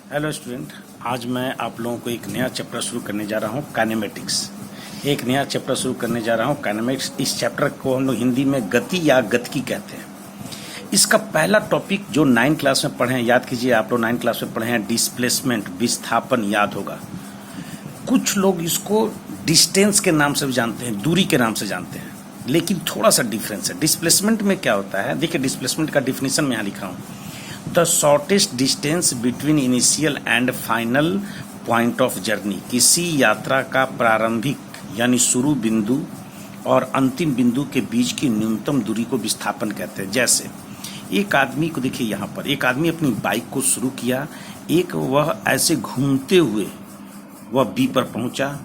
Hello student, आज मैं आप लोगों को एक नया चैप्टर शुरू करने जा रहा हूँ, काइनेमेटिक्स। एक नया चैप्टर शुरू करने जा रहा हूँ काइनेमेटिक्स। इस चैप्टर को हम लोग हिंदी में गति या गतिकी कहते हैं। इसका पहला टॉपिक जो 9 क्लास में पढ़े हैं, याद कीजिए, आप लोग 9 क्लास में पढ़े हैं, डिस्प्लेसमेंट, विस्थापन याद होगा। कुछ लोग इसको डिस्टेंस के नाम से भी जानते हैं, दूरी के नाम से जानते हैं, लेकिन थोड़ा सा डिफरेंस है। डिस्प्लेसमेंट में क्या होता है, देखिए डिस्प्लेसमेंट का डिफिनीशन मैं यहाँ लिखा हूँ। The shortest distance between initial and final point of journey, किसी यात्रा का प्रारंभिक यानी शुरू बिंदु और अंतिम बिंदु के बीच की न्यूनतम दूरी को विस्थापन कहते हैं। जैसे एक आदमी को देखिए, यहाँ पर एक आदमी अपनी बाइक को शुरू किया, एक वह ऐसे घूमते हुए वह बी पर पहुंचा,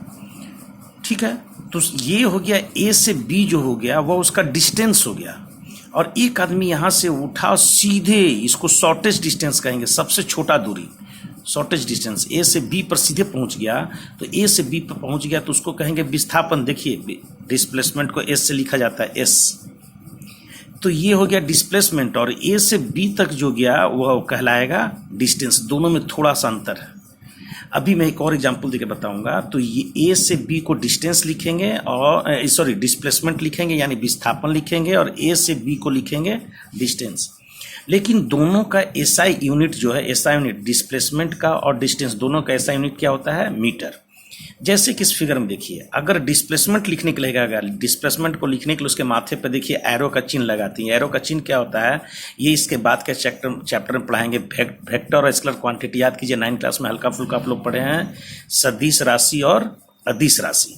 ठीक है, तो ये हो गया ए से बी जो हो गया वह उसका डिस्टेंस हो गया। और एक आदमी यहाँ से उठा सीधे, इसको शॉर्टेस्ट डिस्टेंस कहेंगे, सबसे छोटा दूरी, शॉर्टेस्ट डिस्टेंस ए से बी पर सीधे पहुँच गया, तो ए से बी पर पहुँच गया तो उसको कहेंगे विस्थापन। देखिए डिस्प्लेसमेंट को एस से लिखा जाता है, एस, तो ये हो गया डिस्प्लेसमेंट। और ए से बी तक जो गया वह कहलाएगा डिस्टेंस। दोनों में थोड़ा सा अंतर है। अभी मैं एक और एग्जांपल देकर बताऊंगा। तो ये ए से बी को डिस्टेंस लिखेंगे और डिस्प्लेसमेंट लिखेंगे यानी विस्थापन लिखेंगे, और ए से बी को लिखेंगे डिस्टेंस। लेकिन दोनों का एसआई यूनिट जो है, एसआई यूनिट डिस्प्लेसमेंट का और डिस्टेंस दोनों का एसआई यूनिट क्या होता है, मीटर। जैसे कि इस फिगर में देखिए, अगर डिस्प्लेसमेंट लिखने के लिए, अगर डिस्प्लेसमेंट को लिखने के लिए उसके माथे पर देखिए एरो का चिन्ह लगाती है। एरो का चिन्ह क्या होता है, ये इसके बाद के चैप्टर में पढ़ाएंगे। वेक्टर और स्केलर क्वांटिटी, याद कीजिए 9 क्लास में हल्का फुल्का आप लोग पढ़े हैं, सदिश राशि और अदिश राशि।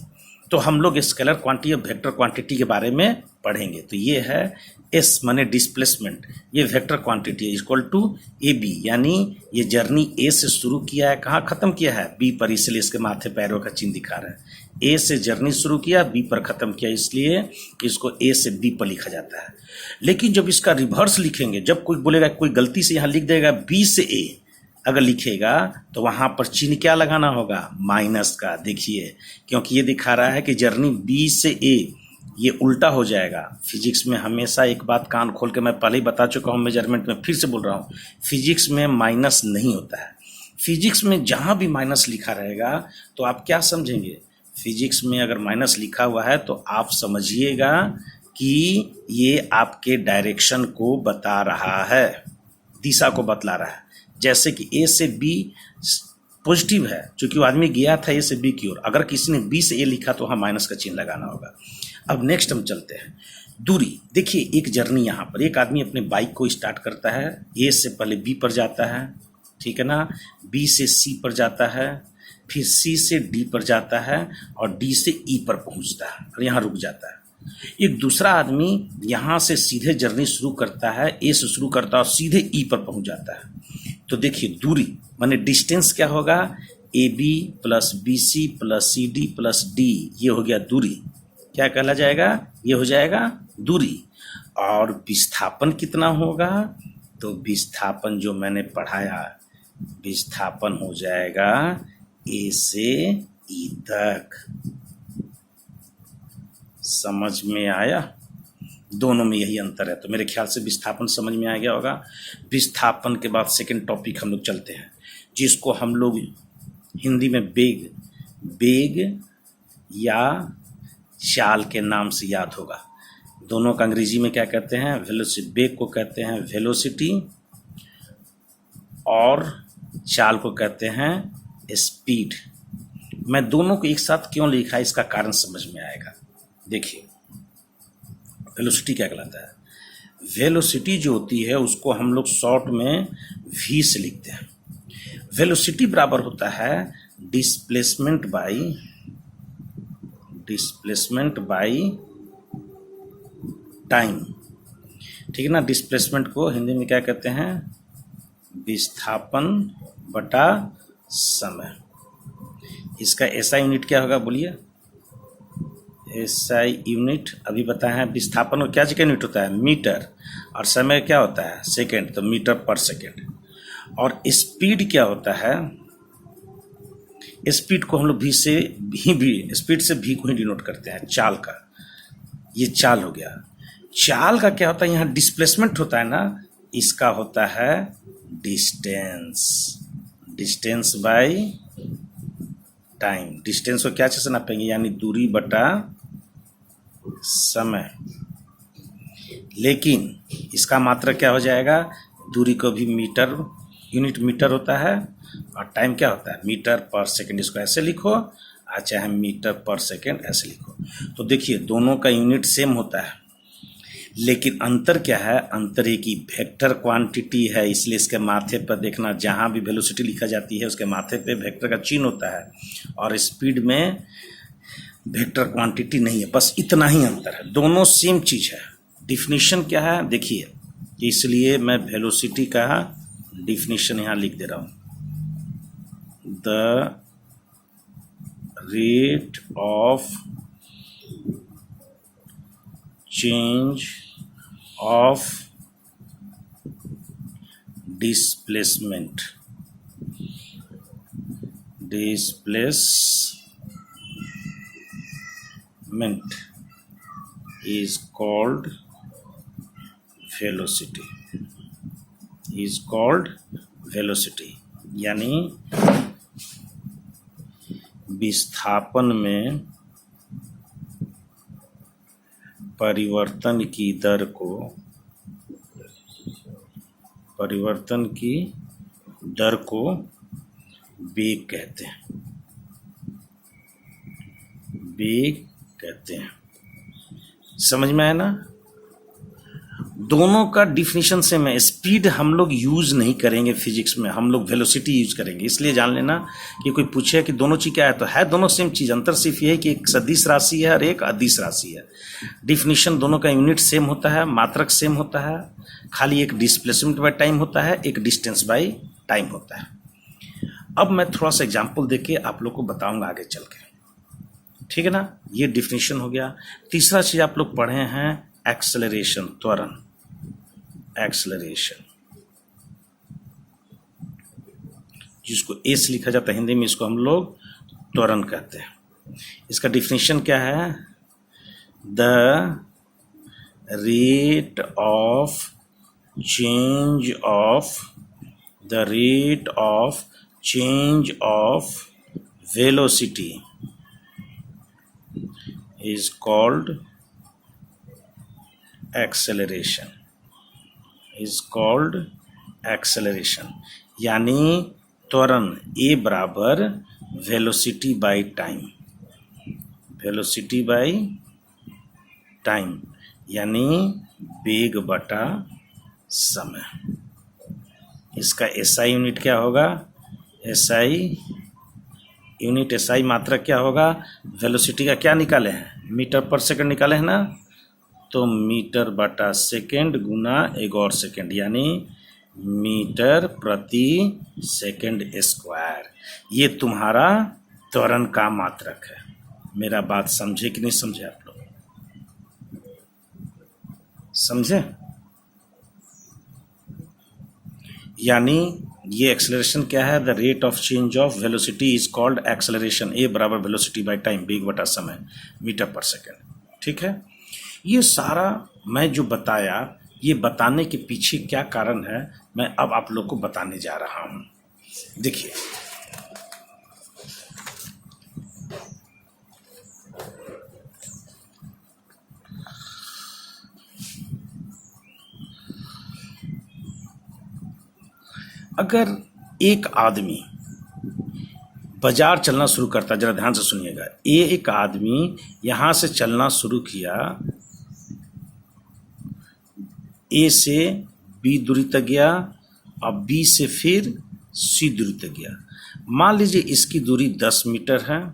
तो हम लोग स्केलर क्वांटिटी और वेक्टर क्वांटिटी के बारे में पढ़ेंगे। तो ये है एस माने डिस्प्लेसमेंट, ये वेक्टर क्वांटिटी है, इक्वल टू ए बी, यानी ये जर्नी ए से शुरू किया है, कहाँ खत्म किया है, बी पर, इसलिए इसके माथे पैरों का चिन्ह दिखा रहा है। ए से जर्नी शुरू किया, बी पर खत्म किया, इसलिए इसको ए से बी पर लिखा जाता है। लेकिन जब इसका रिवर्स लिखेंगे, जब कोई बोलेगा, कोई गलती से यहाँ लिख देगा बी से ए अगर लिखेगा, तो वहां पर चिन्ह क्या लगाना होगा, माइनस का। देखिए, क्योंकि ये दिखा रहा है कि जर्नी बी से ए, ये उल्टा हो जाएगा। फिजिक्स में हमेशा एक बात कान खोल के मैं पहले ही बता चुका हूँ, मेजरमेंट में फिर से बोल रहा हूँ, फिजिक्स में माइनस नहीं होता है। फिजिक्स में जहां भी माइनस लिखा रहेगा तो आप क्या समझेंगे, फिजिक्स में अगर माइनस लिखा हुआ है तो आप समझिएगा कि ये आपके डायरेक्शन को बता रहा है, दिशा को बतला रहा है। जैसे कि ए से बी पॉजिटिव है, क्योंकि वो आदमी गया था ए से बी की ओर, अगर किसी ने बी से ए लिखा तो वहाँ माइनस का चिन्ह लगाना होगा। अब नेक्स्ट हम चलते हैं, दूरी। देखिए एक जर्नी, यहाँ पर एक आदमी अपने बाइक को स्टार्ट करता है, ए से पहले बी पर जाता है, ठीक है ना, बी से सी पर जाता है, फिर सी से डी पर जाता है, और डी से ई पर पहुँचता है और यहाँ रुक जाता है। एक दूसरा आदमी यहाँ से सीधे जर्नी शुरू करता है, ए से शुरू करता है और सीधे ई पर पहुँच जाता है। तो देखिए दूरी माने डिस्टेंस क्या होगा, A B plus B C plus C D plus D, ये हो गया दूरी। क्या कहला जाएगा, ये हो जाएगा दूरी। और विस्थापन कितना होगा, तो विस्थापन जो मैंने पढ़ाया, विस्थापन हो जाएगा ए से ई तक। समझ में आया, दोनों में यही अंतर है। तो मेरे ख्याल से विस्थापन समझ में आ गया होगा। विस्थापन के बाद सेकंड टॉपिक हम लोग चलते हैं, जिसको हम लोग हिंदी में बेग, बेग या चाल के नाम से याद होगा। दोनों का अंग्रेजी में क्या कहते हैं, वेलोसिटी। बेग को कहते हैं वेलोसिटी और चाल को कहते हैं स्पीड। मैं दोनों को एक साथ क्यों लिखा है, इसका कारण समझ में आएगा। देखिए वेलोसिटी क्या कहलाता है, वेलोसिटी जो होती है उसको हम लोग शॉर्ट में वी से लिखते हैं। वेलोसिटी बराबर होता है डिस्प्लेसमेंट बाई टाइम, ठीक है ना। डिस्प्लेसमेंट को हिंदी में क्या कहते हैं, विस्थापन बटा समय। इसका एसआई यूनिट क्या होगा, बोलिए, एसआई यूनिट अभी बताए हैं। विस्थापन को क्या जगह यूनिट होता है, मीटर, और समय क्या होता है, सेकेंड, तो मीटर पर सेकेंड। और स्पीड क्या होता है, स्पीड को हम लोग भी से भी स्पीड से भी को ही डिनोट करते हैं, चाल का। ये चाल हो गया। चाल का क्या होता है, यहाँ डिस्प्लेसमेंट होता है ना, इसका होता है distance. Distance by time. Distance को क्या से नापेंगे, यानी दूरी बटा समय। लेकिन इसका मात्रक क्या हो जाएगा, दूरी को भी मीटर, यूनिट मीटर होता है, और टाइम क्या होता है, मीटर पर सेकंड। इसको ऐसे लिखो, चाहे मीटर पर सेकंड ऐसे लिखो। तो देखिए दोनों का यूनिट सेम होता है, लेकिन अंतर क्या है, अंतर ये कि वेक्टर क्वांटिटी है, इसलिए इसके माथे पर देखना, जहाँ भी वेलोसिटी लिखा जाती है उसके माथे पे वेक्टर का चिन्ह होता है, और स्पीड में वेक्टर क्वांटिटी नहीं है। बस इतना ही अंतर है, दोनों सेम चीज है। डिफिनीशन क्या है देखिए, इसलिए मैं वेलोसिटी का डिफिनीशन यहाँ लिख दे रहा हूँ, the rate of change of displacement is called velocity, यानी विस्थापन में परिवर्तन की दर को वेग कहते हैं। समझ में आया ना? दोनों का डिफिनीशन सेम है। स्पीड हम लोग यूज नहीं करेंगे फिजिक्स में, हम लोग वेलोसिटी यूज करेंगे। इसलिए जान लेना कि कोई पूछे कि दोनों चीज क्या है, तो है दोनों सेम चीज, अंतर सिर्फ ये है कि एक सदिश राशि है और एक अदिश राशि है। डिफिनीशन दोनों का यूनिट सेम होता है, मात्रक सेम होता है, खाली एक डिस्प्लेसमेंट बाय टाइम होता है, एक डिस्टेंस बाय टाइम होता है। अब मैं थोड़ा सा एग्जाम्पल देके आप लोग को बताऊंगा आगे चल के, ठीक है ना? ये डिफिनीशन हो गया। तीसरा चीज आप लोग पढ़े हैं एक्सेलरेशन, त्वरण, एक्सेलरेशन, जिसको एस लिखा जाता है हिंदी में, इसको हम लोग त्वरण कहते हैं। इसका डिफिनीशन क्या है, the rate of change of velocity is called acceleration, यानी त्वरण A बराबर वेलोसिटी बाई टाइम, यानी वेग बटा समय। इसका SI यूनिट क्या होगा, SI मात्रक क्या होगा, वेलोसिटी का क्या निकाले हैं, मीटर पर सेकंड निकाले हैं ना, तो मीटर बटा सेकंड गुना एक और सेकंड, यानी मीटर प्रति सेकंड स्क्वायर। ये तुम्हारा त्वरण का मात्रक है। मेरा बात समझे कि नहीं समझे आप लोग? समझे? यानी ये एक्सेलरेशन क्या है, the rate of change of velocity is called acceleration. A बराबर वेलोसिटी बाय टाइम, वेग बटा समय, मीटर पर सेकंड। ठीक है, ये सारा मैं जो बताया, ये बताने के पीछे क्या कारण है, मैं अब आप लोग को बताने जा रहा हूं। देखिए, अगर एक आदमी बाजार चलना शुरू करता, जरा ध्यान से सुनिएगा, एक आदमी यहां से चलना शुरू किया, ए से बी दूरी तक गया, और बी से फिर सी दूरी तक गया। मान लीजिए इसकी दूरी 10 मीटर है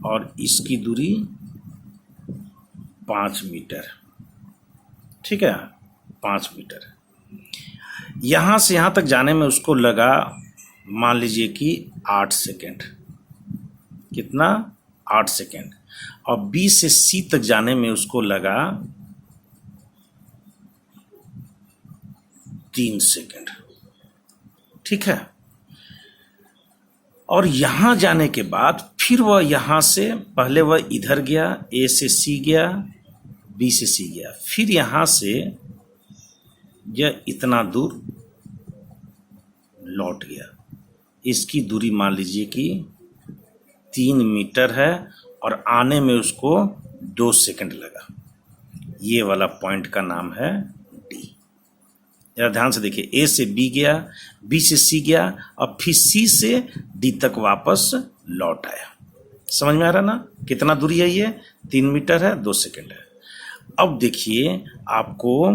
और इसकी दूरी 5 मीटर, ठीक है, 5 मीटर। यहां से यहां तक जाने में उसको लगा, मान लीजिए कि 8 सेकेंड। कितना? 8 सेकेंड। और बी से सी तक जाने में उसको लगा 3 सेकेंड, ठीक है। और यहां जाने के बाद फिर वह यहां से, पहले वह इधर गया, ए से सी गया, बी से सी गया, फिर यहां से यह इतना दूर लौट गया। इसकी दूरी मान लीजिए कि 3 मीटर है और आने में उसको 2 सेकंड लगा। ये वाला पॉइंट का नाम है डी। जरा ध्यान से देखिए, ए से बी गया, बी से सी गया और फिर सी से डी तक वापस लौट आया। समझ में आ रहा ना कितना दूरी है? ये 3 मीटर है, 2 सेकंड है। अब देखिए आपको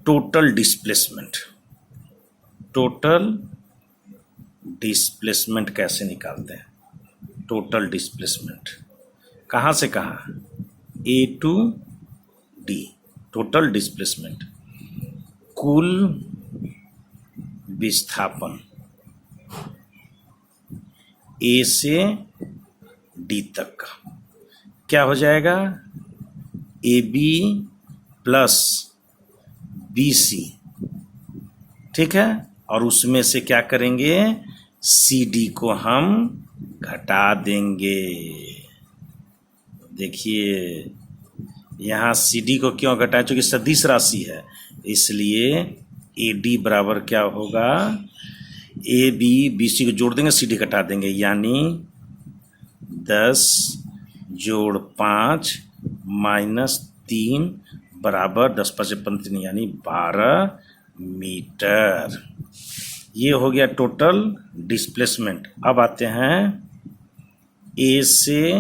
टोटल डिस्प्लेसमेंट कैसे निकालते हैं? टोटल डिस्प्लेसमेंट कहाँ से कहाँ? ए टू डी। टोटल डिस्प्लेसमेंट कुल विस्थापन ए से डी तक का क्या हो जाएगा? A B plus B C, ठीक है। और उसमें से क्या करेंगे? सी डी को हम घटा देंगे। देखिए यहाँ सी डी को क्यों घटाएं? क्योंकि सदिश राशि है, इसलिए ए डी बराबर क्या होगा? ए बी बी सी को जोड़ देंगे, सी डी घटा देंगे, यानी 10 जोड़ 5 माइनस 3 बराबर 10 5 3 यानी 12 मीटर। ये हो गया टोटल डिस्प्लेसमेंट। अब आते हैं ए से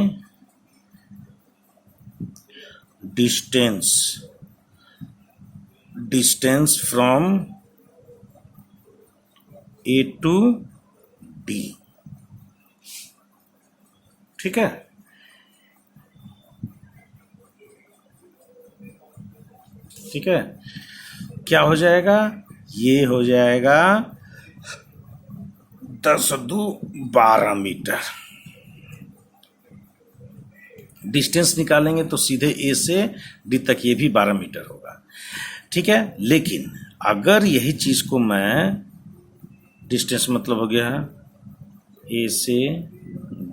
distance from A to D, ठीक है। ठीक है, क्या हो जाएगा? ये हो जाएगा 10 दू 12 मीटर। डिस्टेंस निकालेंगे तो सीधे ए से डी तक ये भी 12 मीटर होगा, ठीक है। लेकिन अगर यही चीज को मैं डिस्टेंस मतलब हो गया ए से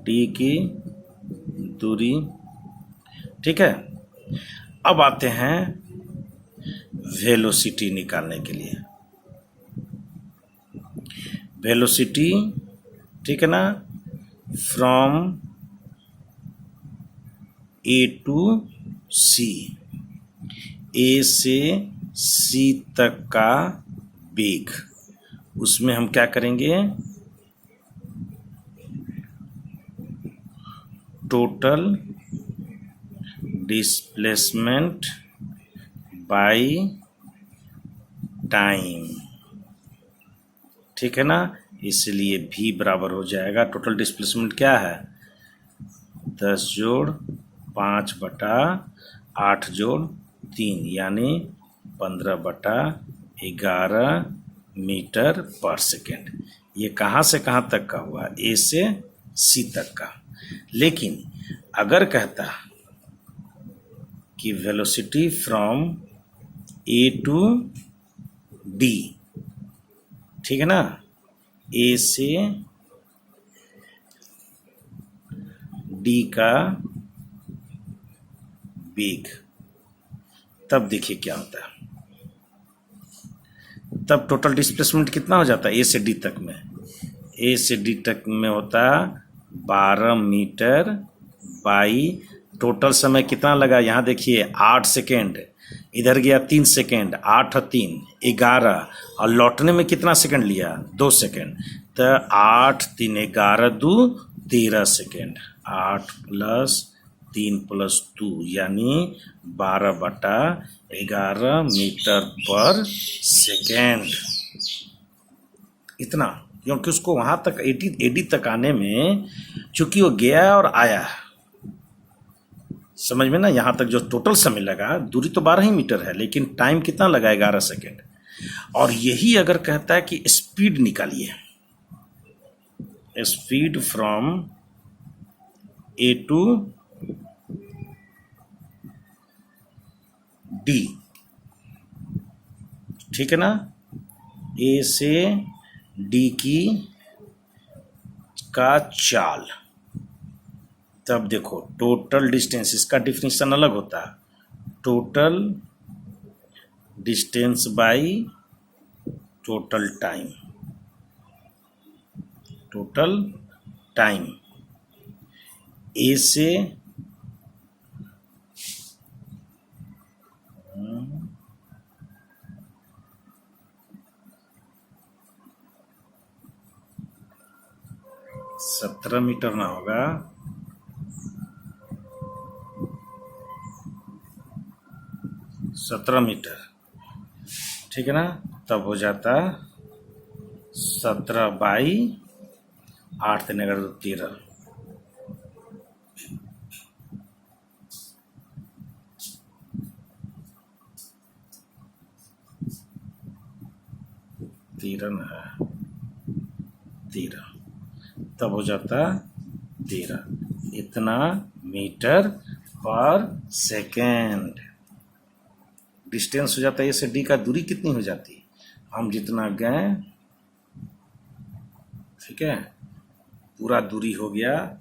डी की दूरी, ठीक है। अब आते हैं वेलोसिटी निकालने के लिए। वेलोसिटी, ठीक है ना, फ्रॉम ए टू सी, ए से सी तक का वेग, उसमें हम क्या करेंगे? टोटल डिस्प्लेसमेंट बाय टाइम, ठीक है ना। इसलिए भी बराबर हो जाएगा, टोटल डिस्प्लेसमेंट क्या है? 10 जोड़ 5 बटा 8 जोड़ 3 यानी 15/11 मीटर पर सेकेंड। ये कहाँ से कहाँ तक का हुआ? ए से सी तक का। लेकिन अगर कहता कि velocity from A to D, ठीक है ना, ए से डी का वेग, तब देखिए क्या होता है। तब टोटल डिस्प्लेसमेंट कितना हो जाता है? ए से डी तक में, ए से डी तक में होता 12 मीटर बाई टोटल समय कितना लगा? यहाँ देखिए 8 सेकेंड, इधर गया 3 सेकेंड, 8 और 3 11, और लौटने में कितना सेकेंड लिया? 2 सेकेंड। तो 8 3 11 2 13 सेकेंड, 8 प्लस 3 प्लस 2 यानी 12/11 मीटर पर सेकेंड। इतना, क्योंकि उसको वहां तक एडी तक आने में चूंकि वो गया और आया, समझ में ना, यहां तक जो टोटल समय लगा, दूरी तो 12 ही मीटर है, लेकिन टाइम कितना लगा? 11 सेकेंड। और यही अगर कहता है कि स्पीड निकालिए, speed from A to D, ठीक है ना, ए से डी की का चाल, तब देखो टोटल डिस्टेंस, इसका डिफिनीशन अलग होता है, total distance by total time, total time a से 17 मीटर ना होगा, 17 मीटर, ठीक है ना। तब हो जाता 17/8 3 अगर 13, है 13, तब हो जाता 13 इतना मीटर पर सेकेंड। डिस्टेंस हो जाता है ए से डी का दूरी कितनी हो जाती है, हम जितना गए, ठीक है, पूरा दूरी हो गया।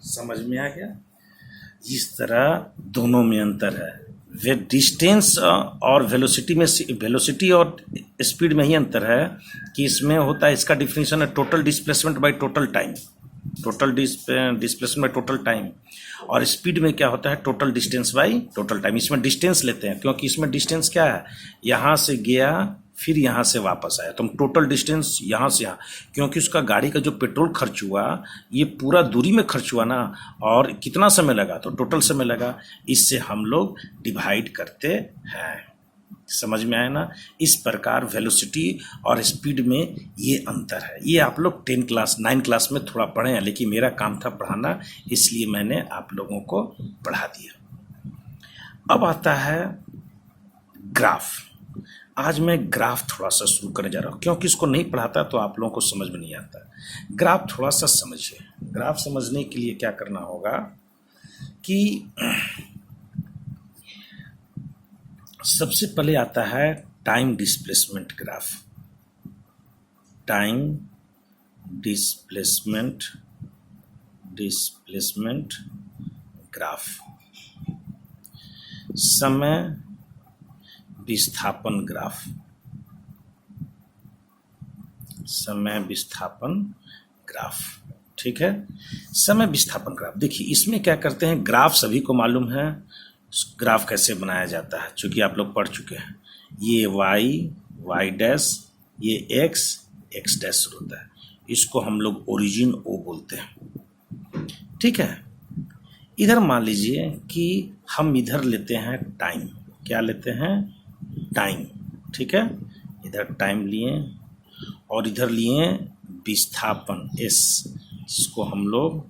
समझ में आ गया। इस तरह दोनों में अंतर है। वे डिस्टेंस और वेलोसिटी में, वेलोसिटी और स्पीड में ही अंतर है कि इसमें होता है, इसका डिफिनेशन है total displacement by total time, total displacement by total time. और स्पीड में क्या होता है, total distance by total time. इसमें डिस्टेंस लेते हैं क्योंकि इसमें डिस्टेंस क्या है, यहाँ से गया फिर यहाँ से वापस आया, तो हम टोटल डिस्टेंस यहाँ से यहाँ, क्योंकि उसका गाड़ी का जो पेट्रोल खर्च हुआ ये पूरा दूरी में खर्च हुआ ना, और कितना समय लगा, तो टोटल समय लगा। इससे हम लोग डिवाइड करते हैं। समझ में आया ना। इस प्रकार वेलोसिटी और स्पीड में ये अंतर है। ये आप लोग 9 क्लास में थोड़ा पढ़े हैं, लेकिन मेरा काम था पढ़ाना, इसलिए मैंने आप लोगों को पढ़ा दिया। अब आता है ग्राफ। आज मैं ग्राफ थोड़ा सा शुरू करने जा रहा हूँ, क्योंकि इसको नहीं पढ़ाता तो आप लोगों को समझ में नहीं आता। ग्राफ थोड़ा सा समझिए। ग्राफ समझने के लिए क्या करना होगा कि सबसे पहले आता है time displacement graph. Time displacement graph. समय विस्थापन ग्राफ, समय विस्थापन ग्राफ, ठीक है। समय विस्थापन ग्राफ देखिए, इसमें क्या करते हैं, ग्राफ सभी को मालूम है ग्राफ कैसे बनाया जाता है, चूंकि आप लोग पढ़ चुके हैं। ये y डैश, ये x डैश होता है, इसको हम लोग ओरिजिन ओ बोलते हैं, ठीक है। इधर मान लीजिए कि हम इधर लेते हैं टाइम, क्या लेते हैं, टाइम, ठीक है। इधर टाइम लिए और इधर लिए विस्थापन s, जिसको हम लोग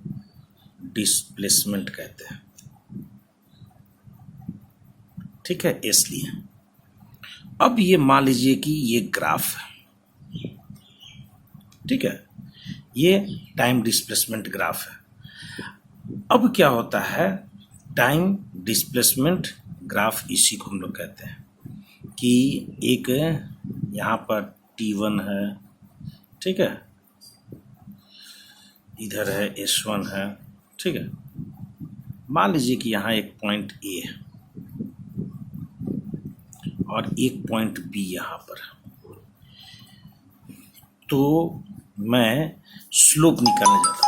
डिस्प्लेसमेंट कहते हैं, ठीक है, s लिए। अब ये मान लीजिए कि ये ग्राफ है, ठीक है, ये टाइम डिस्प्लेसमेंट ग्राफ है। अब क्या होता है, टाइम डिस्प्लेसमेंट ग्राफ इसी को हम लोग कहते हैं कि एक यहाँ पर t1 है, ठीक है, इधर है s1 है, ठीक है। मान लीजिए कि यहाँ एक पॉइंट A है और एक पॉइंट B यहाँ पर, तो मैं स्लोप निकालने जाता हूँ।